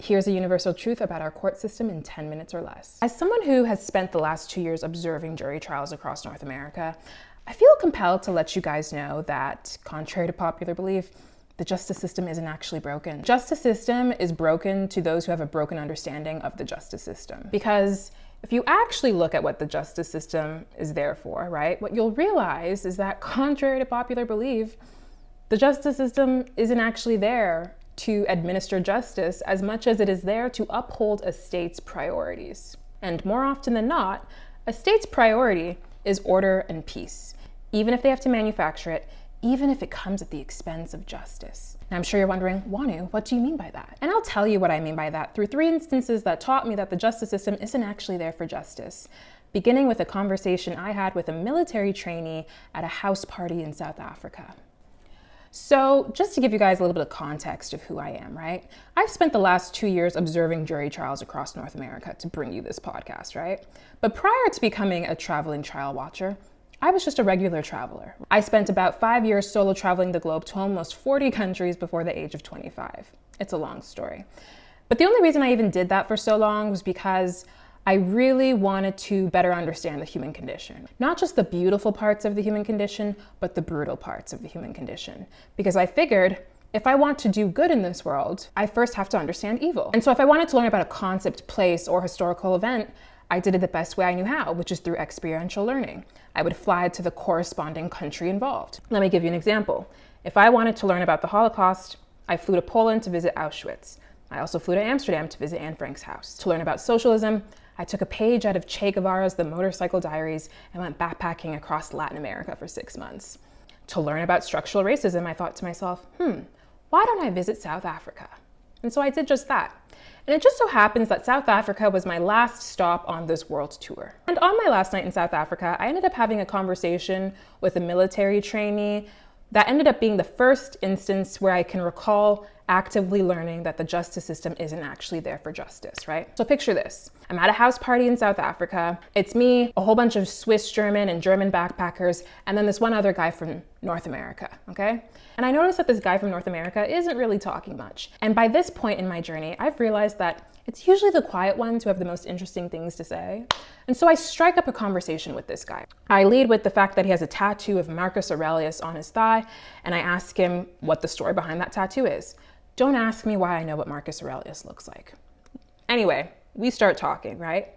Here's a universal truth about our court system in 10 minutes or less. As someone who has spent the last 2 years observing jury trials across North America, I feel compelled to let you guys know that, contrary to popular belief, the justice system isn't actually broken. The justice system is broken to those who have a broken understanding of the justice system. Because if you actually look at what the justice system is there for, right, what you'll realize is that, contrary to popular belief, the justice system isn't actually there to administer justice as much as it is there to uphold a state's priorities. And more often than not, a state's priority is order and peace, even if they have to manufacture it, even if it comes at the expense of justice. And I'm sure you're wondering, Wanu, what do you mean by that? And I'll tell you what I mean by that through 3 instances that taught me that the justice system isn't actually there for justice, beginning with a conversation I had with a military trainee at a house party in South Africa. So just to give you guys a little bit of context of who I am, right? I've spent the last 2 years observing jury trials across North America to bring you this podcast, right? But prior to becoming a traveling trial watcher, I was just a regular traveler. I spent about 5 years solo traveling the globe to almost 40 countries before the age of 25. It's a long story. But the only reason I even did that for so long was because I really wanted to better understand the human condition. Not just the beautiful parts of the human condition, but the brutal parts of the human condition. Because I figured, if I want to do good in this world, I first have to understand evil. And so if I wanted to learn about a concept, place, or historical event, I did it the best way I knew how, which is through experiential learning. I would fly to the corresponding country involved. Let me give you an example. If I wanted to learn about the Holocaust, I flew to Poland to visit Auschwitz. I also flew to Amsterdam to visit Anne Frank's house. To learn about socialism, I took a page out of Che Guevara's The Motorcycle Diaries and went backpacking across Latin America for 6 months. To learn about structural racism, I thought to myself, why don't I visit South Africa? And so I did just that. And it just so happens that South Africa was my last stop on this world tour. And on my last night in South Africa, I ended up having a conversation with a military trainee that ended up being the first instance where I can recall actively learning that the justice system isn't actually there for justice, right? So picture this. I'm at a house party in South Africa. It's me, a whole bunch of Swiss German and German backpackers, and then this one other guy from North America, okay? And I noticed that this guy from North America isn't really talking much. And by this point in my journey, I've realized that it's usually the quiet ones who have the most interesting things to say. And so I strike up a conversation with this guy. I lead with the fact that he has a tattoo of Marcus Aurelius on his thigh, and I ask him what the story behind that tattoo is. Don't ask me why I know what Marcus Aurelius looks like. Anyway, we start talking, right?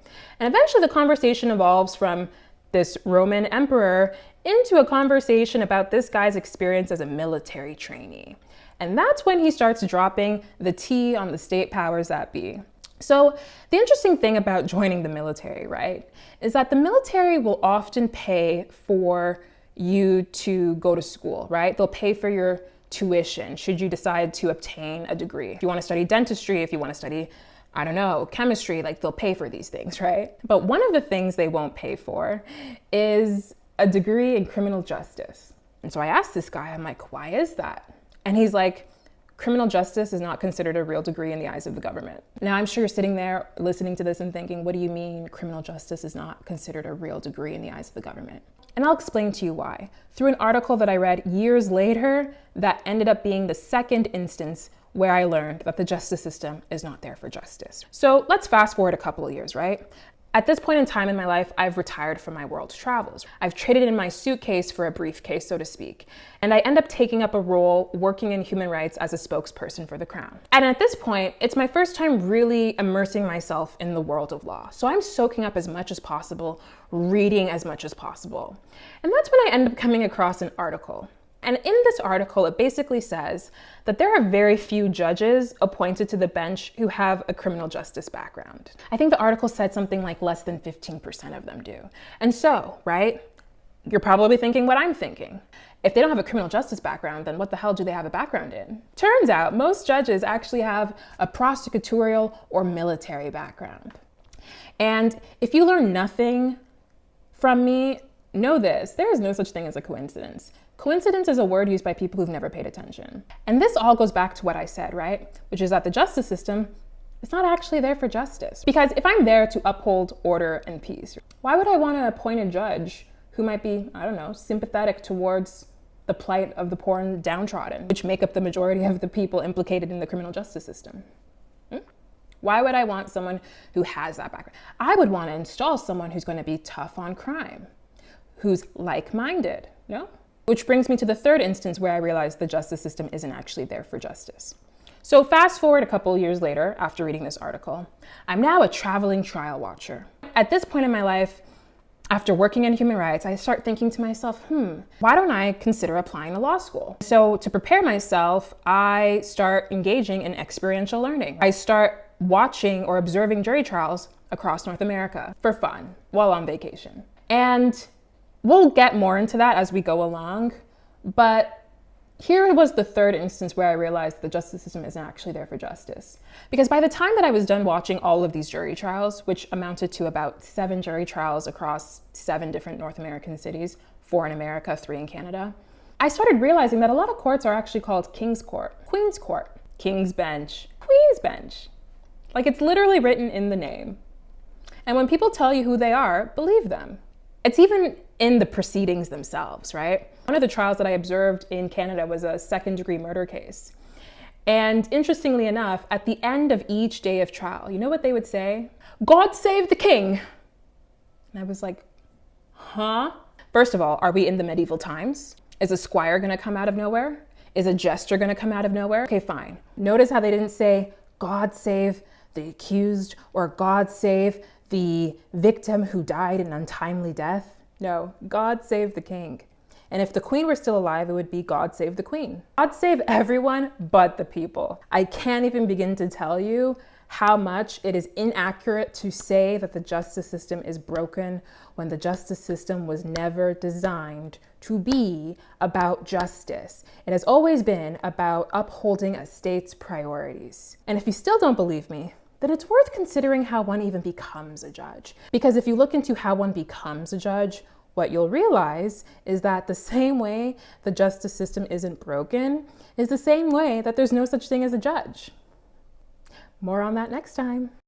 And eventually the conversation evolves from this Roman emperor into a conversation about this guy's experience as a military trainee. And that's when he starts dropping the T on the state powers that be. So the interesting thing about joining the military, right, is that the military will often pay for you to go to school, right? They'll pay for your tuition should you decide to obtain a degree. If you want to study dentistry, if you want to study, I don't know, chemistry, like they'll pay for these things, right? But one of the things they won't pay for is a degree in criminal justice. And so I asked this guy, I'm like, why is that? And he's like, criminal justice is not considered a real degree in the eyes of the government. Now, I'm sure you're sitting there listening to this and thinking, what do you mean criminal justice is not considered a real degree in the eyes of the government? And I'll explain to you why. Through an article that I read years later that ended up being the second instance where I learned that the justice system is not there for justice. So let's fast forward a couple of years, right? At this point in time in my life, I've retired from my world travels. I've traded in my suitcase for a briefcase, so to speak. And I end up taking up a role working in human rights as a spokesperson for the Crown. And at this point, it's my first time really immersing myself in the world of law. So I'm soaking up as much as possible, reading as much as possible. And that's when I end up coming across an article. And in this article, it basically says that there are very few judges appointed to the bench who have a criminal justice background. I think the article said something like less than 15% of them do. And so, right, you're probably thinking what I'm thinking. If they don't have a criminal justice background, then what the hell do they have a background in? Turns out most judges actually have a prosecutorial or military background. And if you learn nothing from me, know this, there is no such thing as a coincidence. Coincidence is a word used by people who've never paid attention. And this all goes back to what I said, right? Which is that the justice system is not actually there for justice. Because if I'm there to uphold order and peace, why would I want to appoint a judge who might be, I don't know, sympathetic towards the plight of the poor and downtrodden, which make up the majority of the people implicated in the criminal justice system? Why would I want someone who has that background? I would want to install someone who's going to be tough on crime, who's like-minded, no? Which brings me to the third instance where I realized the justice system isn't actually there for justice. So fast forward a couple years later, after reading this article, I'm now a traveling trial watcher. At this point in my life, after working in human rights, I start thinking to myself, why don't I consider applying to law school? So to prepare myself, I start engaging in experiential learning. I start watching or observing jury trials across North America for fun while on vacation. And we'll get more into that as we go along, but here was the third instance where I realized the justice system isn't actually there for justice. Because by the time that I was done watching all of these jury trials, which amounted to about 7 jury trials across 7 different North American cities, 4 in America, 3 in Canada, I started realizing that a lot of courts are actually called King's Court, Queen's Court, King's Bench, Queen's Bench. Like, it's literally written in the name. And when people tell you who they are, believe them. It's even in the proceedings themselves, right? One of the trials that I observed in Canada was a second-degree murder case. And interestingly enough, at the end of each day of trial, you know what they would say? God save the king. And I was like, huh? First of all, are we in the medieval times? Is a squire gonna come out of nowhere? Is a jester gonna come out of nowhere? Okay, fine. Notice how they didn't say, God save the accused, or God save the victim who died an untimely death. No, God save the king. And if the queen were still alive, it would be God save the queen. God save everyone but the people. I can't even begin to tell you how much it is inaccurate to say that the justice system is broken when the justice system was never designed to be about justice. It has always been about upholding a state's priorities. And if you still don't believe me, then it's worth considering how one even becomes a judge. Because if you look into how one becomes a judge, what you'll realize is that the same way the justice system isn't broken is the same way that there's no such thing as a judge. More on that next time.